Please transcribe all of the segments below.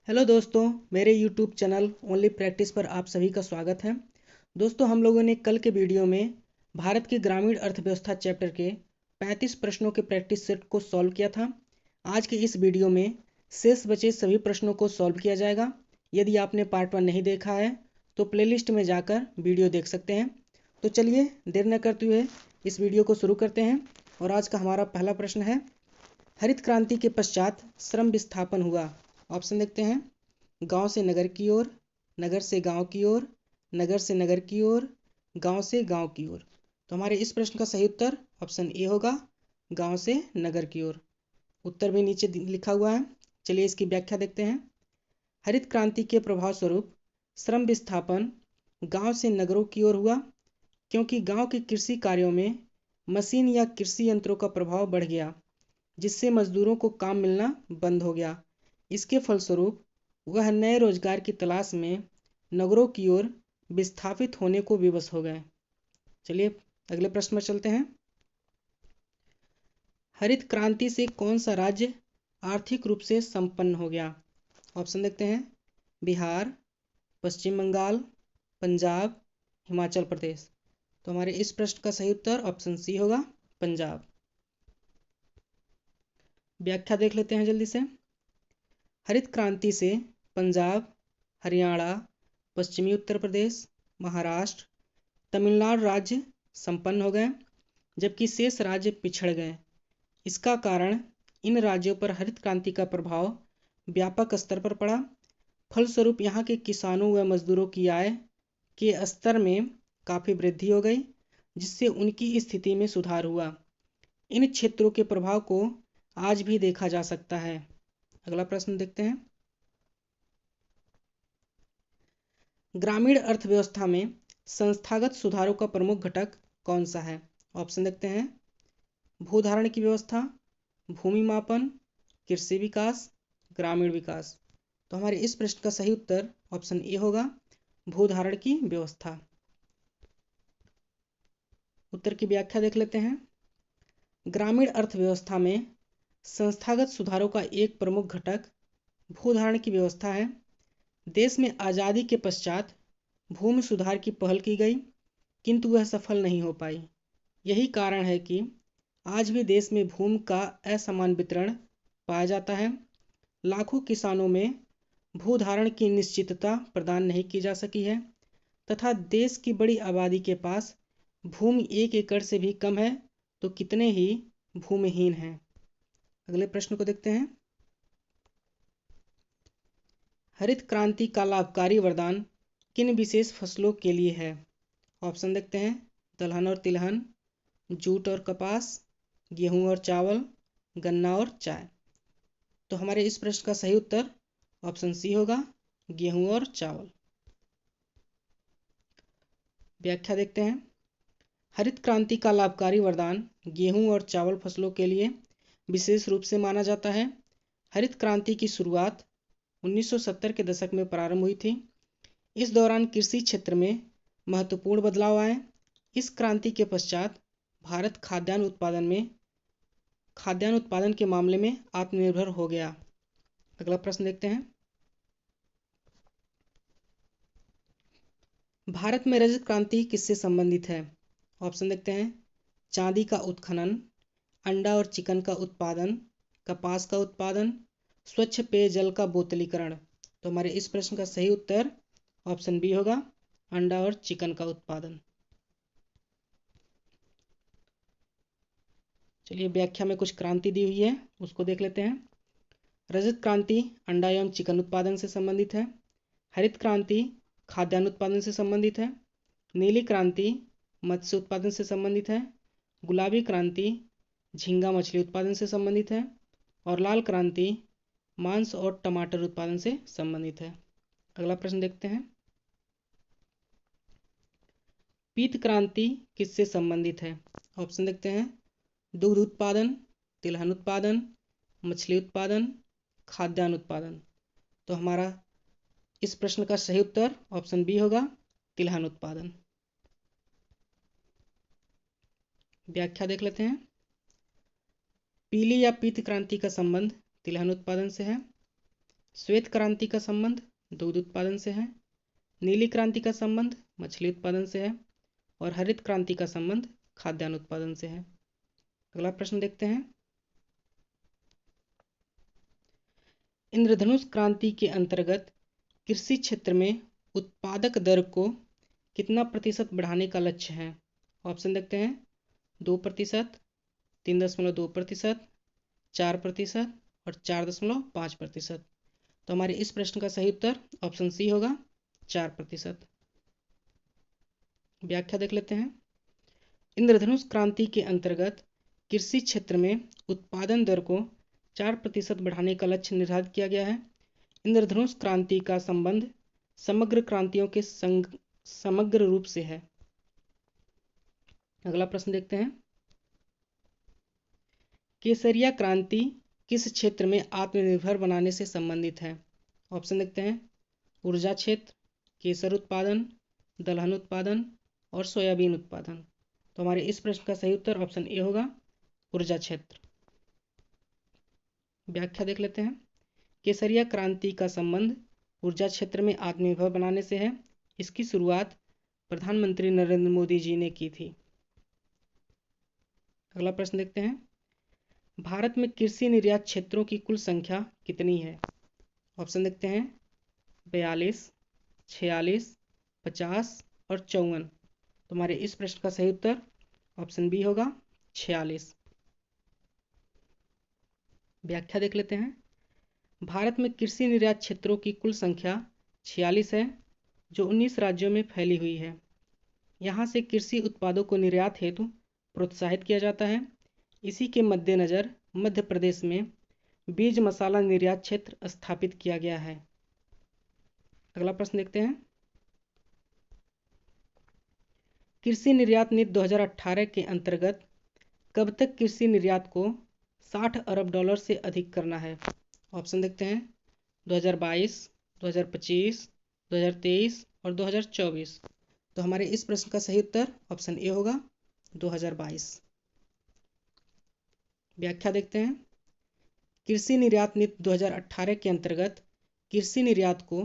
Hello दोस्तों, मेरे YouTube channel only practice पर आप सभी का स्वागत है। दोस्तों, हम लोगों ने कल के वीडियो में भारत की ग्रामीण अर्थव्यवस्था चैप्टर के 35 प्रश्नों के प्रैक्टिस सेट को सॉल्व किया था। आज के इस वीडियो में शेष बचे सभी प्रश्नों को सॉल्व किया जाएगा। यदि आपने पार्ट 1 नहीं देखा है तो प्लेलिस्ट में जाकर वीडियो देख सकते हैं। तो चलिए देर न करते हुए इस वीडियो को शुरू करते हैं। और आज का हमारा पहला प्रश्न है, हरित क्रांति के पश्चात श्रम विस्थापन हुआ। ऑप्शन देखते हैं, गांव से नगर की ओर, नगर से गांव की ओर, नगर से नगर की ओर, गांव से गांव की ओर। तो हमारे इस प्रश्न का सही उत्तर ऑप्शन ए होगा, गांव से नगर की ओर। उत्तर भी नीचे लिखा हुआ है। चलिए इसकी व्याख्या देखते हैं। हरित क्रांति के प्रभाव स्वरूप श्रम विस्थापन गांव से नगरों की ओर हुआ, क्योंकि गांव के कृषि कार्यों में मशीन या कृषि यंत्रों का प्रभाव बढ़ गया, जिससे मजदूरों को काम मिलना बंद हो गया। इसके फलस्वरूप वह नए रोजगार की तलाश में नगरों की ओर विस्थापित होने को विवश हो गए। चलिए अगले प्रश्न में चलते हैं। हरित क्रांति से कौन सा राज्य आर्थिक रूप से संपन्न हो गया? ऑप्शन देखते हैं, बिहार, पश्चिम बंगाल, पंजाब, हिमाचल प्रदेश। तो हमारे इस प्रश्न का सही उत्तर ऑप्शन सी होगा, पंजाब। व्याख्या देख लेते हैं जल्दी से। हरित क्रांति से पंजाब, हरियाणा, पश्चिमी उत्तर प्रदेश, महाराष्ट्र, तमिलनाडु राज्य संपन्न हो गए, जबकि शेष राज्य पिछड़ गए। इसका कारण इन राज्यों पर हरित क्रांति का प्रभाव व्यापक स्तर पर पड़ा। फलस्वरूप यहाँ के किसानों व मजदूरों की आय के स्तर में काफ़ी वृद्धि हो गई, जिससे उनकी स्थिति में सुधार हुआ। इन क्षेत्रों के प्रभाव को आज भी देखा जा सकता है। अगला प्रश्न देखते हैं। ग्रामीण अर्थव्यवस्था में संस्थागत सुधारों का प्रमुख घटक कौन सा है? ऑप्शन देखते हैं, भूधारण की व्यवस्था, भूमि मापन, कृषि विकास, ग्रामीण विकास। तो हमारे इस प्रश्न का सही उत्तर ऑप्शन ए होगा, भूधारण की व्यवस्था। उत्तर की व्याख्या देख लेते हैं। ग्रामीण अर्थव्यवस्था में संस्थागत सुधारों का एक प्रमुख घटक भूधारण की व्यवस्था है। देश में आज़ादी के पश्चात भूमि सुधार की पहल की गई, किंतु वह सफल नहीं हो पाई। यही कारण है कि आज भी देश में भूमि का असमान वितरण पाया जाता है। लाखों किसानों में भूधारण की निश्चितता प्रदान नहीं की जा सकी है, तथा देश की बड़ी आबादी के पास भूमि 1 एकड़ से भी कम है, तो कितने ही भूमिहीन हैं। अगले प्रश्न को देखते हैं। हरित क्रांति का लाभकारी वरदान किन विशेष फसलों के लिए है? ऑप्शन देखते हैं, दलहन और तिलहन, जूट और कपास, गेहूं और चावल, गन्ना और चाय। तो हमारे इस प्रश्न का सही उत्तर ऑप्शन सी होगा, गेहूं और चावल। व्याख्या देखते हैं। हरित क्रांति का लाभकारी वरदान गेहूं और चावल फसलों के लिए विशेष रूप से माना जाता है। हरित क्रांति की शुरुआत 1970 के दशक में प्रारंभ हुई थी। इस दौरान कृषि क्षेत्र में महत्वपूर्ण बदलाव आए। इस क्रांति के पश्चात भारत खाद्यान्न उत्पादन के मामले में आत्मनिर्भर हो गया। अगला प्रश्न देखते हैं। भारत में रजत क्रांति किससे संबंधित है? ऑप्शन देखते हैं, चांदी का उत्खनन, अंडा और चिकन का उत्पादन, कपास का उत्पादन, स्वच्छ पेयजल का बोतलीकरण। तो हमारे इस प्रश्न का सही उत्तर ऑप्शन बी होगा, अंडा और चिकन का उत्पादन। चलिए व्याख्या में कुछ क्रांति दी हुई है, उसको देख लेते हैं। रजत क्रांति अंडा एवं चिकन उत्पादन से संबंधित है। हरित क्रांति खाद्यान्न उत्पादन से संबंधित है। नीली क्रांति मत्स्य उत्पादन से संबंधित है। गुलाबी क्रांति झींगा मछली उत्पादन से संबंधित है। और लाल क्रांति मांस और टमाटर उत्पादन से संबंधित है। अगला प्रश्न देखते हैं। पीत क्रांति किससे संबंधित है? ऑप्शन देखते हैं, दुग्ध उत्पादन, तिलहन उत्पादन, मछली उत्पादन, खाद्यान्न उत्पादन। तो हमारा इस प्रश्न का सही उत्तर ऑप्शन बी होगा, तिलहन उत्पादन। व्याख्या देख लेते हैं। पीली या पीत क्रांति का संबंध तिलहन उत्पादन से है। श्वेत क्रांति का संबंध दूध उत्पादन से है। नीली क्रांति का संबंध मछली उत्पादन से है। और हरित क्रांति का संबंध खाद्यान्न उत्पादन से है। अगला प्रश्न देखते हैं। इंद्रधनुष क्रांति के अंतर्गत कृषि क्षेत्र में उत्पादक दर को कितना प्रतिशत बढ़ाने का लक्ष्य है? ऑप्शन देखते हैं। 2%, 3.2%, 4% और 4.5%। तो हमारे इस प्रश्न का सही उत्तर ऑप्शन सी होगा, 4%। व्याख्या देख लेते हैं। इंद्रधनुष क्रांति के अंतर्गत कृषि क्षेत्र में उत्पादन दर को 4% बढ़ाने का लक्ष्य निर्धारित किया गया है। इंद्रधनुष क्रांति का संबंध समग्र क्रांतियों के समग्र रूप से है। अगला प्रश्न देखते हैं। केसरिया क्रांति किस क्षेत्र में आत्मनिर्भर बनाने से संबंधित है? ऑप्शन देखते हैं। ऊर्जा क्षेत्र, केसर उत्पादन, दलहन उत्पादन और सोयाबीन उत्पादन। तो हमारे इस प्रश्न का सही उत्तर ऑप्शन ए होगा, ऊर्जा क्षेत्र। व्याख्या देख लेते हैं। केसरिया क्रांति का संबंध ऊर्जा क्षेत्र में आत्मनिर्भर बनाने से है। इसकी शुरुआत प्रधानमंत्री नरेंद्र मोदी जी ने की थी। अगला प्रश्न देखते हैं। भारत में कृषि निर्यात क्षेत्रों की कुल संख्या कितनी है? ऑप्शन देखते हैं। 42, 46, 50 और 54। तो हमारे इस प्रश्न का सही उत्तर ऑप्शन बी होगा, 46। व्याख्या देख लेते हैं। भारत में कृषि निर्यात क्षेत्रों की कुल संख्या 46 है, जो 19 राज्यों में फैली हुई है। यहाँ से कृषि उत्पादों को निर्यात हेतु प्रोत्साहित किया जाता है। इसी के मद्देनज़र मध्य प्रदेश में बीज मसाला निर्यात क्षेत्र स्थापित किया गया है। अगला प्रश्न देखते हैं। कृषि निर्यात नीति 2018 के अंतर्गत कब तक कृषि निर्यात को 60 अरब डॉलर से अधिक करना है? ऑप्शन देखते हैं। 2022, 2025, 2023 और 2024। तो हमारे इस प्रश्न का सही उत्तर ऑप्शन ए होगा, 2022। व्याख्या देखते हैं। कृषि निर्यात नीति 2018 के अंतर्गत कृषि निर्यात को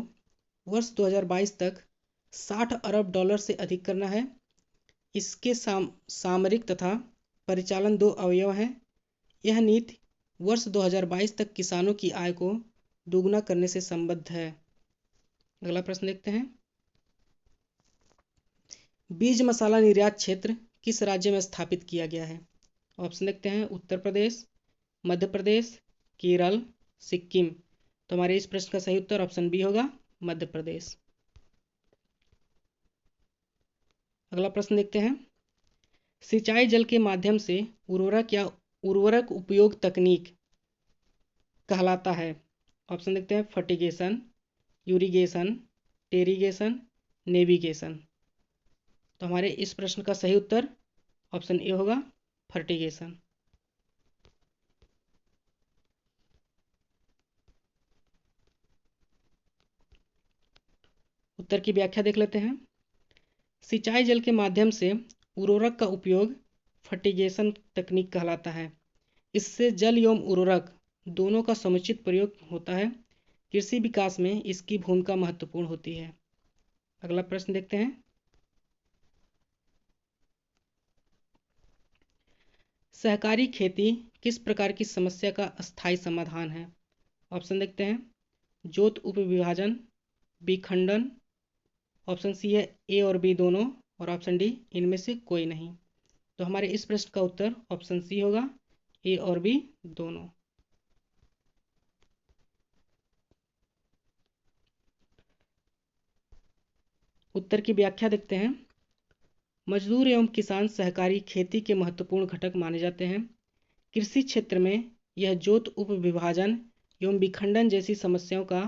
वर्ष 2022 तक 60 अरब डॉलर से अधिक करना है। इसके सामरिक तथा परिचालन दो अवयव हैं। यह नीति वर्ष 2022 तक किसानों की आय को दोगुना करने से संबद्ध है। अगला प्रश्न देखते हैं। बीज मसाला निर्यात क्षेत्र किस राज्य में स्थापित किया गया है? ऑप्शन देखते हैं। उत्तर प्रदेश, मध्य प्रदेश, केरल, सिक्किम। तो हमारे इस प्रश्न का सही उत्तर ऑप्शन बी होगा, मध्य प्रदेश। अगला प्रश्न देखते हैं। सिंचाई जल के माध्यम से उर्वरक या उर्वरक उपयोग तकनीक कहलाता है? ऑप्शन देखते हैं। फर्टिगेशन, यूरिगेशन, टेरिगेशन, नेविगेशन। तो हमारे इस प्रश्न का सही उत्तर ऑप्शन ए होगा, फर्टिगेशन। उत्तर की व्याख्या देख लेते हैं। सिंचाई जल के माध्यम से उर्वरक का उपयोग फर्टिगेशन तकनीक कहलाता है। इससे जल एवं उर्वरक दोनों का समुचित प्रयोग होता है। कृषि विकास में इसकी भूमिका महत्वपूर्ण होती है। अगला प्रश्न देखते हैं। सहकारी खेती किस प्रकार की समस्या का अस्थायी समाधान है? ऑप्शन देखते हैं। जोत उपविभाजन, विखंडन। ऑप्शन सी है ए और बी दोनों, और ऑप्शन डी इनमें से कोई नहीं। तो हमारे इस प्रश्न का उत्तर ऑप्शन सी होगा, ए और बी दोनों। उत्तर की व्याख्या देखते हैं। मजदूर एवं किसान सहकारी खेती के महत्वपूर्ण घटक माने जाते हैं। कृषि क्षेत्र में यह जोत उपविभाजन एवं विखंडन जैसी समस्याओं का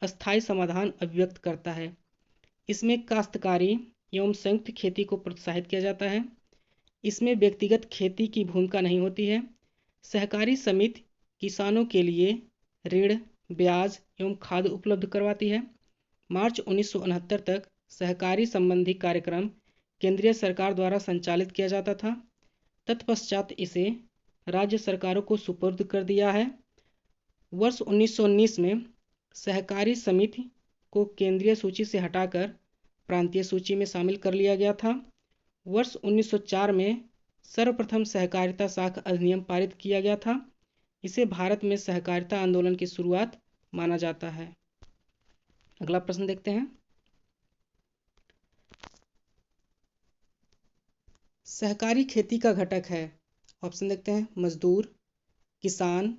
अस्थायी समाधान अभिव्यक्त करता है। इसमें काश्तकारी एवं संयुक्त खेती को प्रोत्साहित किया जाता है। इसमें व्यक्तिगत खेती की भूमिका नहीं होती है। सहकारी समिति किसानों के लिए ऋण, ब्याज एवं खाद उपलब्ध करवाती है। मार्च 1969 तक सहकारी संबंधी कार्यक्रम केंद्रीय सरकार द्वारा संचालित किया जाता था। तत्पश्चात इसे राज्य सरकारों को सुपुर्द कर दिया है। वर्ष 1919 में सहकारी समिति को केंद्रीय सूची से हटाकर प्रांतीय सूची में शामिल कर लिया गया था। वर्ष 1904 में सर्वप्रथम सहकारिता साख अधिनियम पारित किया गया था। इसे भारत में सहकारिता आंदोलन की शुरुआत माना जाता है। अगला प्रश्न देखते हैं। सहकारी खेती का घटक है। ऑप्शन देखते हैं मजदूर, किसान,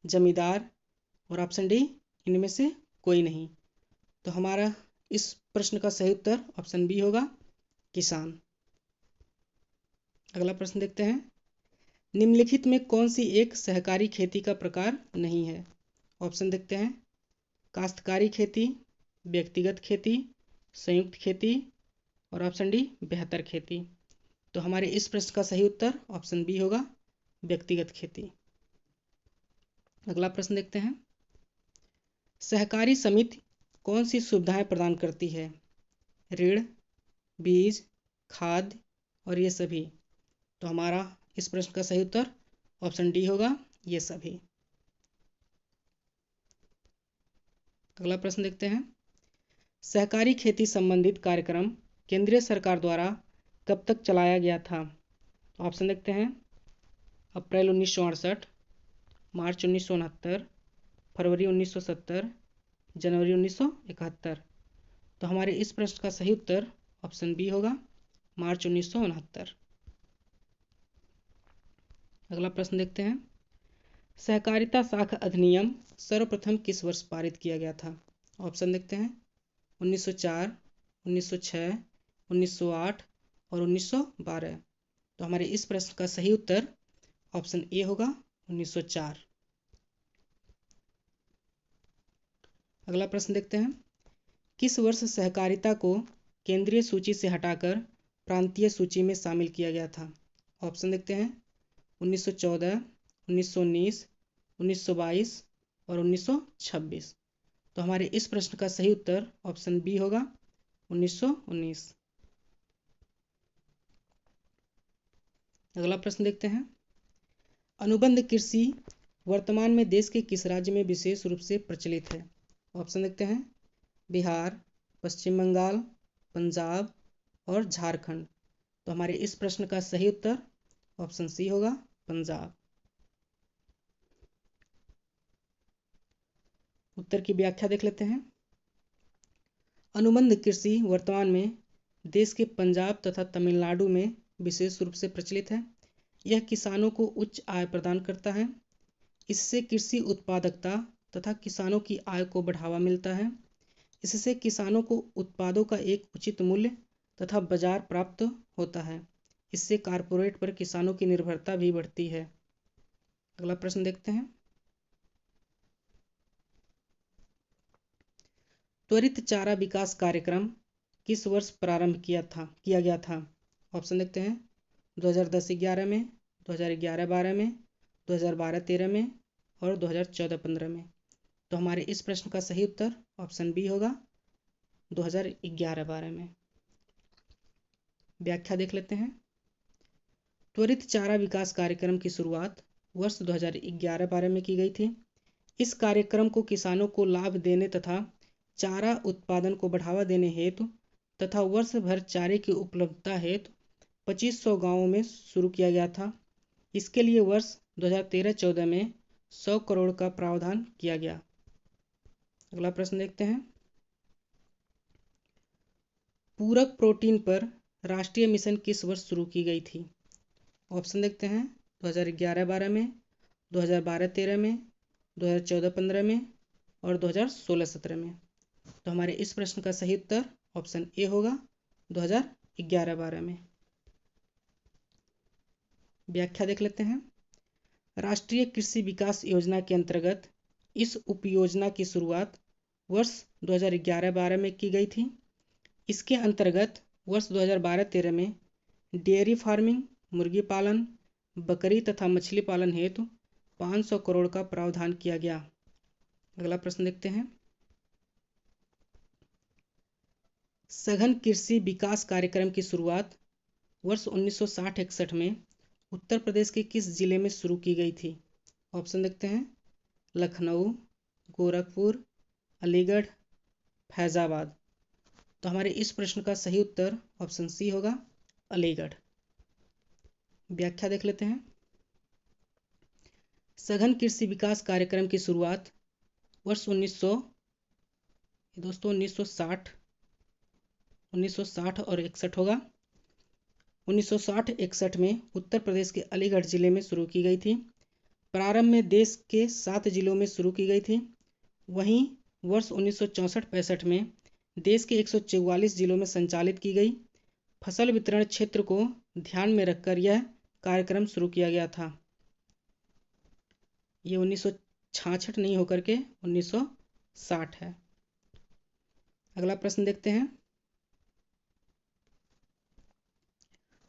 जमींदार और ऑप्शन डी इनमें से कोई नहीं। तो हमारा इस प्रश्न का सही उत्तर ऑप्शन बी होगा, किसान। अगला प्रश्न देखते हैं। निम्नलिखित में कौन सी एक सहकारी खेती का प्रकार नहीं है? ऑप्शन देखते हैं काश्तकारी खेती, व्यक्तिगत खेती, संयुक्त खेती और ऑप्शन डी बेहतर खेती। तो हमारे इस प्रश्न का सही उत्तर ऑप्शन बी होगा, व्यक्तिगत खेती। अगला प्रश्न देखते हैं। सहकारी समिति कौन सी सुविधाएं प्रदान करती है? ऋण, बीज, खाद और ये सभी। तो हमारा इस प्रश्न का सही उत्तर ऑप्शन डी होगा, ये सभी। अगला प्रश्न देखते हैं। सहकारी खेती संबंधित कार्यक्रम केंद्रीय सरकार द्वारा कब तक चलाया गया था? ऑप्शन देखते हैं अप्रैल 1968, मार्च 1969, फरवरी 1970, जनवरी 1971। तो हमारे इस प्रश्न का सही उत्तर ऑप्शन बी होगा, मार्च 1969। अगला प्रश्न देखते हैं। सहकारिता साख अधिनियम सर्वप्रथम किस वर्ष पारित किया गया था? ऑप्शन देखते हैं 1904, 1906, 1908 और 1912। तो हमारे इस प्रश्न का सही उत्तर ऑप्शन ए होगा, 1904। अगला प्रश्न देखते हैं। किस वर्ष सहकारिता को केंद्रीय सूची से हटाकर प्रांतीय सूची में शामिल किया गया था? ऑप्शन देखते हैं 1914, 1919, 1922 और 1926। तो हमारे इस प्रश्न का सही उत्तर ऑप्शन बी होगा, 1919। अगला प्रश्न देखते हैं। अनुबंध कृषि वर्तमान में देश के किस राज्य में विशेष रूप से प्रचलित है? ऑप्शन देखते हैं बिहार, पश्चिम बंगाल, पंजाब और झारखंड। तो हमारे इस प्रश्न का सही उत्तर ऑप्शन सी होगा, पंजाब। उत्तर की व्याख्या देख लेते हैं। अनुबंध कृषि वर्तमान में देश के पंजाब तथा तमिलनाडु में विशेष रूप से प्रचलित है। यह किसानों को उच्च आय प्रदान करता है। इससे कृषि उत्पादकता तथा किसानों की आय को बढ़ावा मिलता है। इससे किसानों को उत्पादों का एक उचित मूल्य तथा बाजार प्राप्त होता है। इससे कारपोरेट पर किसानों की निर्भरता भी बढ़ती है। अगला प्रश्न देखते हैं। त्वरित चारा विकास कार्यक्रम किस वर्ष प्रारंभ किया गया था? ऑप्शन देखते हैं 2010-11 में, 2011-12 में, 2012-13 में और 2014-15 में। तो हमारे इस प्रश्न का सही उत्तर ऑप्शन बी होगा, 2011-12 में। व्याख्या देख लेते हैं। त्वरित चारा विकास कार्यक्रम की शुरुआत वर्ष 2011-12 में की गई थी। इस कार्यक्रम को किसानों को लाभ देने तथा चारा उत्पादन को बढ़ावा देने हेतु तथा वर्ष भर चारे की उपलब्धता हेतु 2500 गांवों में शुरू किया गया था। इसके लिए वर्ष 2013-14 में 100 करोड़ का प्रावधान किया गया। अगला प्रश्न देखते हैं। पूरक प्रोटीन पर राष्ट्रीय मिशन किस वर्ष शुरू की गई थी? ऑप्शन देखते हैं 2011-12 में, 2012-13 में, 2014-15 में और 2016-17 में। तो हमारे इस प्रश्न का सही उत्तर ऑप्शन ए होगा, 2011-12 में। व्याख्या देख लेते हैं। राष्ट्रीय कृषि विकास योजना के अंतर्गत इस उपयोजना की शुरुआत वर्ष 2011-12 में की गई थी। इसके अंतर्गत वर्ष 2012-13 में डेयरी फार्मिंग, मुर्गी पालन, बकरी तथा मछली पालन हेतु 500 करोड़ का प्रावधान किया गया। अगला प्रश्न देखते हैं। सघन कृषि विकास कार्यक्रम की शुरुआत वर्ष 1960-61 में उत्तर प्रदेश के किस जिले में शुरू की गई थी? ऑप्शन देखते हैं लखनऊ, गोरखपुर, अलीगढ़, फैजाबाद। तो हमारे इस प्रश्न का सही उत्तर ऑप्शन सी होगा, अलीगढ़। व्याख्या देख लेते हैं। सघन कृषि विकास कार्यक्रम की शुरुआत वर्ष 1960 और 61 होगा। 1960-61 में उत्तर प्रदेश के अलीगढ़ जिले में शुरू की गई थी। प्रारंभ में देश के 7 जिलों में शुरू की गई थी। वहीं वर्ष 1964-65 में देश के 144 जिलों में संचालित की गई। फसल वितरण क्षेत्र को ध्यान में रखकर यह कार्यक्रम शुरू किया गया था। ये 1966 नहीं होकर के 1960 है। अगला प्रश्न देखते हैं।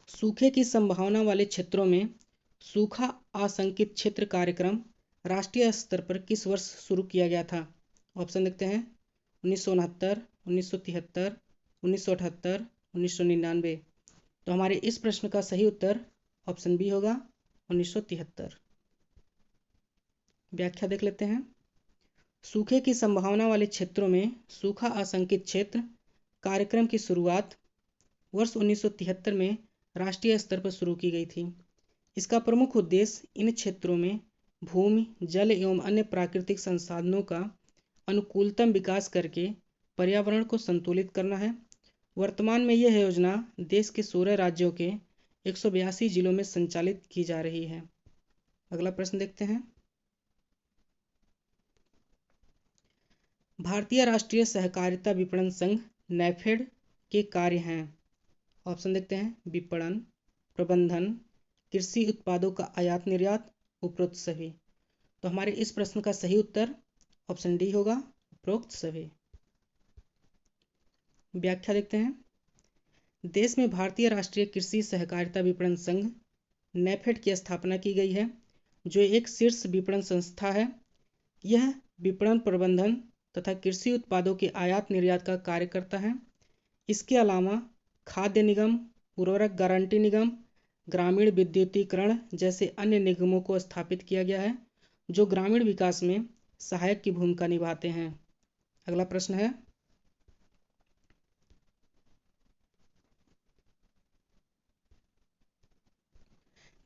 सूखे की संभावना वाले क्षेत्रों में सूखा आशंकित क्षेत्र कार्यक्रम राष्ट्रीय स्तर पर किस वर्ष शुरू किया गया था? ऑप्शन देखते हैं। 1969, 1973, 1978, 1999। तो हमारे इस प्रश्न का सही उत्तर ऑप्शन बी होगा, 1973। व्याख्या देख लेते हैं। सूखे की संभावना वाले क्षेत्रों में सूखा आशंकित क्षेत्र कार्यक्रम की शुरुआत वर्ष 1973 में राष्ट्रीय स्तर पर शुरू की गई थी। इसका प्रमुख उद्देश्य इन क्षेत्रों में भूमि, जल एवं अन्य प्राकृतिक संसाधनों का अनुकूलतम विकास करके पर्यावरण को संतुलित करना है। वर्तमान में यह योजना देश के 16 राज्यों के 182 जिलों में संचालित की जा रही है। अगला प्रश्न देखते हैं। भारतीय राष्ट्रीय सहकारिता विपणन संघ नैफेड के कार्य हैं। ऑप्शन देखते हैं। विपणन, प्रबंधन, कृषि उत्पादों का आयात निर्यात, उपरोक्त सभी। तो हमारे इस प्रश्न का सही उत्तर ऑप्शन डी होगा, उपरोक्त सभी। व्याख्या देखते हैं। देश में भारतीय राष्ट्रीय कृषि सहकारिता विपणन संघ नैफेड की स्थापना की गई है, जो एक शीर्ष विपणन संस्था है। यह विपणन प्रबंधन तथा कृषि उत्पादों के आयात निर्यात का कार्य करता है। इसके अलावा खाद्य निगम, उर्वरक गारंटी निगम, ग्रामीण विद्युतीकरण जैसे अन्य निगमों को स्थापित किया गया है, जो ग्रामीण विकास में सहायक की भूमिका निभाते हैं। अगला प्रश्न है।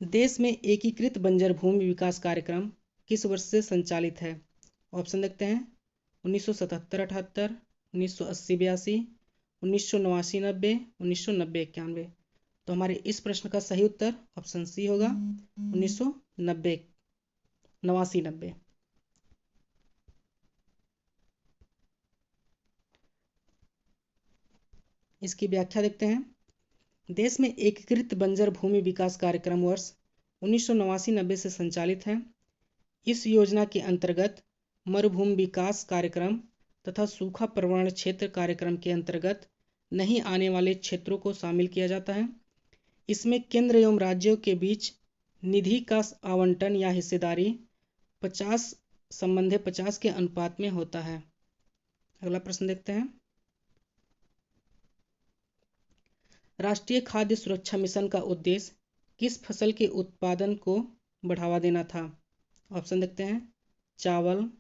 देश में एकीकृत बंजर भूमि विकास कार्यक्रम किस वर्ष से संचालित है? ऑप्शन देखते हैं। 1977-78, 1980-82, 1989-90, 1990-91। तो हमारे इस प्रश्न का सही उत्तर ऑप्शन सी होगा, 1990, 89-90। इसकी व्याख्या देखते हैं। देश में एकीकृत बंजर भूमि विकास कार्यक्रम वर्ष 1989-90 से संचालित है। इस योजना के अंतर्गत मरुभूमि विकास कार्यक्रम तथा सूखा प्रवण क्षेत्र कार्यक्रम के अंतर्गत नहीं आने वाले क्षेत्रों को शामिल किया जाता है। इसमें केंद्र एवं राज्यों के बीच निधि का आवंटन या हिस्सेदारी 50/50 के अनुपात में होता है। अगला प्रश्न देखते हैं। राष्ट्रीय खाद्य सुरक्षा मिशन का उद्देश्य किस फसल के उत्पादन को बढ़ावा देना था? ऑप्शन देखते हैं। चावल,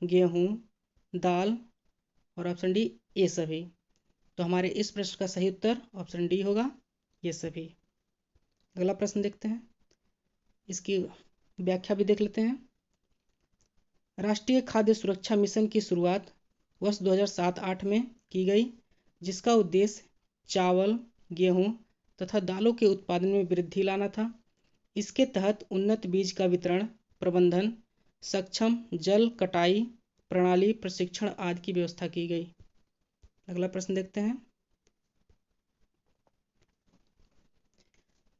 गेहूं, दाल और ऑप्शन डी ये सभी। तो हमारे इस प्रश्न का सही उत्तर ऑप्शन डी होगा, ये सभी। अगला प्रश्न देखते हैं। इसकी व्याख्या भी देख लेते हैं। राष्ट्रीय खाद्य सुरक्षा मिशन की शुरुआत वर्ष 2007-08 में की गई, जिसका उद्देश्य चावल, गेहूं तथा दालों के उत्पादन में वृद्धि लाना था। इसके तहत उन्नत बीज का वितरण, प्रबंधन, सक्षम जल कटाई प्रणाली प्रशिक्षण आदि की व्यवस्था की गई। अगला प्रश्न देखते हैं।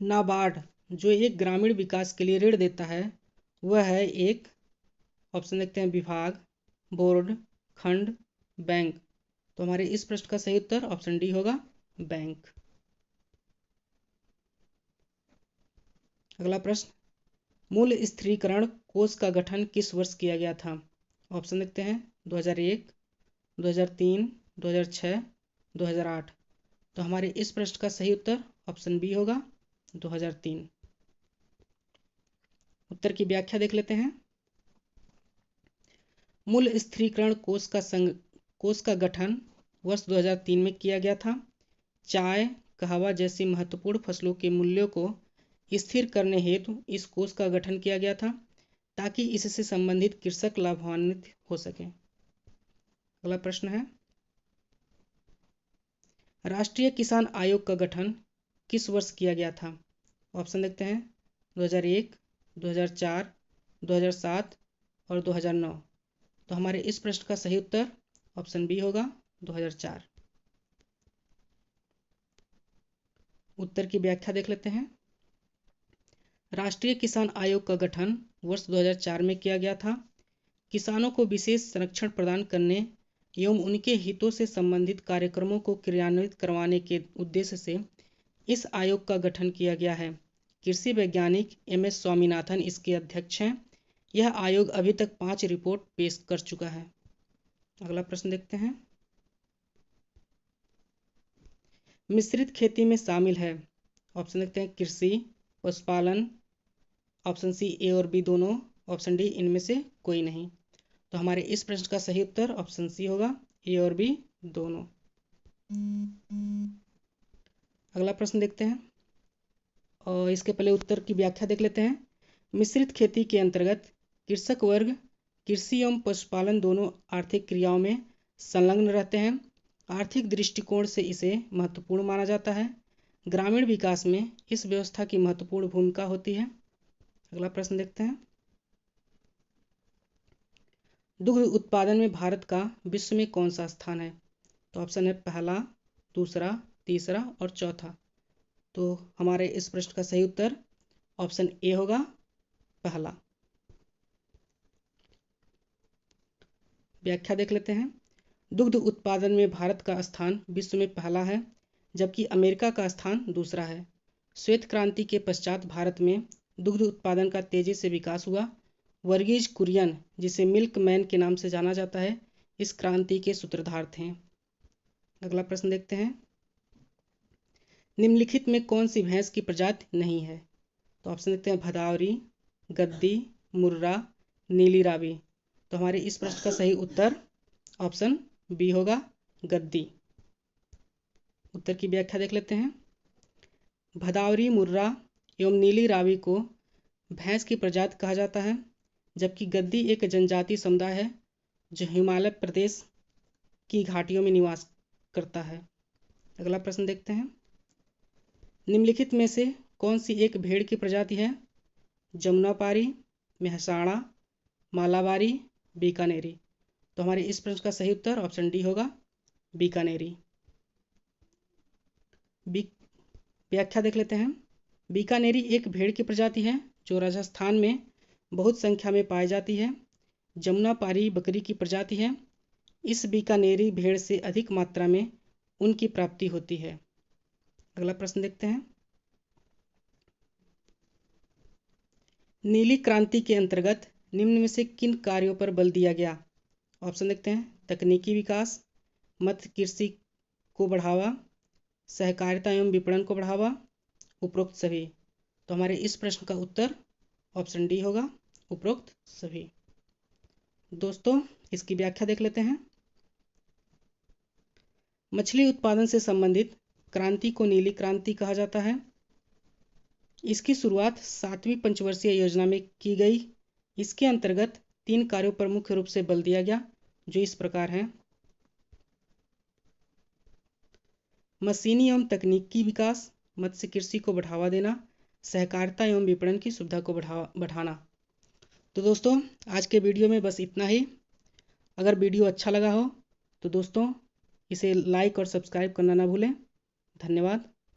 नाबार्ड जो एक ग्रामीण विकास के लिए ऋण देता है, वह है एक, ऑप्शन देखते हैं, विभाग, बोर्ड, खंड, बैंक। तो हमारे इस प्रश्न का सही उत्तर ऑप्शन डी होगा, बैंक। अगला प्रश्न। मूल स्थिरीकरण कोष का गठन किस वर्ष किया गया था? ऑप्शन देखते हैं। 2001, 2003, 2006, 2008। तो हमारे इस प्रश्न का सही उत्तर ऑप्शन बी होगा, 2003। उत्तर की व्याख्या देख लेते हैं। मूल स्थिरीकरण कोष का गठन वर्ष 2003 में किया गया था। चाय, कहवा जैसी महत्वपूर्ण फसलों के मूल्यों को स्थिर करने हेतु इस कोष का गठन किया गया था ताकि इससे संबंधित कृषक लाभान्वित हो सके। अगला प्रश्न है, राष्ट्रीय किसान आयोग का गठन किस वर्ष किया गया था? ऑप्शन देखते हैं 2001, 2004, 2007 और 2009। तो हमारे इस प्रश्न का सही उत्तर ऑप्शन बी होगा 2004। उत्तर की व्याख्या देख लेते हैं। राष्ट्रीय किसान आयोग का गठन वर्ष 2004 में किया गया था। किसानों को विशेष संरक्षण प्रदान करने एवं उनके हितों से संबंधित कार्यक्रमों को क्रियान्वित करवाने के उद्देश्य से इस आयोग का गठन किया गया है। कृषि वैज्ञानिक MS स्वामीनाथन इसके अध्यक्ष हैं। यह आयोग अभी तक 5 रिपोर्ट पेश कर चुका है। अगला प्रश्न देखते हैं, मिश्रित खेती में शामिल है। ऑप्शन देखते हैं कृषि, पशुपालन, ऑप्शन सी ए और बी दोनों, ऑप्शन डी इनमें से कोई नहीं। तो हमारे इस प्रश्न का सही उत्तर ऑप्शन सी होगा, ए और बी दोनों। अगला प्रश्न देखते हैं और इसके पहले उत्तर की व्याख्या देख लेते हैं। मिश्रित खेती के अंतर्गत कृषक वर्ग कृषि एवं पशुपालन दोनों आर्थिक क्रियाओं में संलग्न रहते हैं। आर्थिक दृष्टिकोण से इसे महत्वपूर्ण माना जाता है। ग्रामीण विकास में इस व्यवस्था की महत्वपूर्ण भूमिका होती है। अगला प्रश्न देखते हैं, दुग्ध उत्पादन में भारत का विश्व में कौन सा स्थान है? तो ऑप्शन है पहला, दूसरा, तीसरा और चौथा। तो हमारे इस प्रश्न का सही उत्तर ऑप्शन ए होगा, पहला। व्याख्या देख लेते हैं। दुग्ध उत्पादन में भारत का स्थान विश्व में पहला है, जबकि अमेरिका का स्थान दूसरा है। श्वेत क्रांति के पश्चात भारत में दुग्ध उत्पादन का तेजी से विकास हुआ। वर्गीज कुरियन, जिसे मिल्क मैन के नाम से जाना जाता है, इस क्रांति के सूत्रधार थे। अगला प्रश्न देखते हैं, निम्नलिखित में कौन सी भैंस की प्रजाति नहीं है? तो ऑप्शन देखते हैं भदावरी, गद्दी, मुर्रा, नीली रावी। तो हमारे इस प्रश्न का सही उत्तर ऑप्शन बी होगा, गद्दी। उत्तर की व्याख्या देख लेते हैं। भदावरी, मुर्रा एवं नीली रावी को भैंस की प्रजाति कहा जाता है, जबकि गद्दी एक जनजातीय समुदाय है जो हिमालय प्रदेश की घाटियों में निवास करता है। अगला प्रश्न देखते हैं, निम्नलिखित में से कौन सी एक भेड़ की प्रजाति है? जमुनापारी, मेहसाणा, मालाबारी, बीकानेरी। तो हमारे इस प्रश्न का सही उत्तर ऑप्शन डी होगा, बीकानेरी। व्याख्या देख लेते हैं। बीकानेरी एक भेड़ की प्रजाति है जो राजस्थान में बहुत संख्या में पाई जाती है। जमुनापारी बकरी की प्रजाति है। इस बीकानेरी भेड़ से अधिक मात्रा में ऊन की प्राप्ति होती है। अगला प्रश्न देखते हैं, नीली क्रांति के अंतर्गत निम्न में से किन कार्यों पर बल दिया गया? ऑप्शन देखते हैं तकनीकी विकास, मत्स्य कृषि को बढ़ावा, सहकारिता एवं विपणन को बढ़ावा, उपरोक्त सभी। तो हमारे इस प्रश्न का उत्तर ऑप्शन डी होगा, उपरोक्त सभी। दोस्तों इसकी व्याख्या देख लेते हैं। मछली उत्पादन से संबंधित क्रांति को नीली क्रांति कहा जाता है। इसकी शुरुआत 7वीं पंचवर्षीय योजना में की गई। इसके अंतर्गत 3 कार्यों पर मुख्य रूप से बल दिया गया, जो इस प्रकार हैं। मशीनी एवं तकनीकी विकास, मत्स्य कृषि को बढ़ावा देना, सहकारिता एवं विपणन की सुविधा को बढ़ाना। तो दोस्तों आज के वीडियो में बस इतना ही। अगर वीडियो अच्छा लगा हो तो दोस्तों इसे लाइक और सब्सक्राइब करना ना भूलें। धन्यवाद।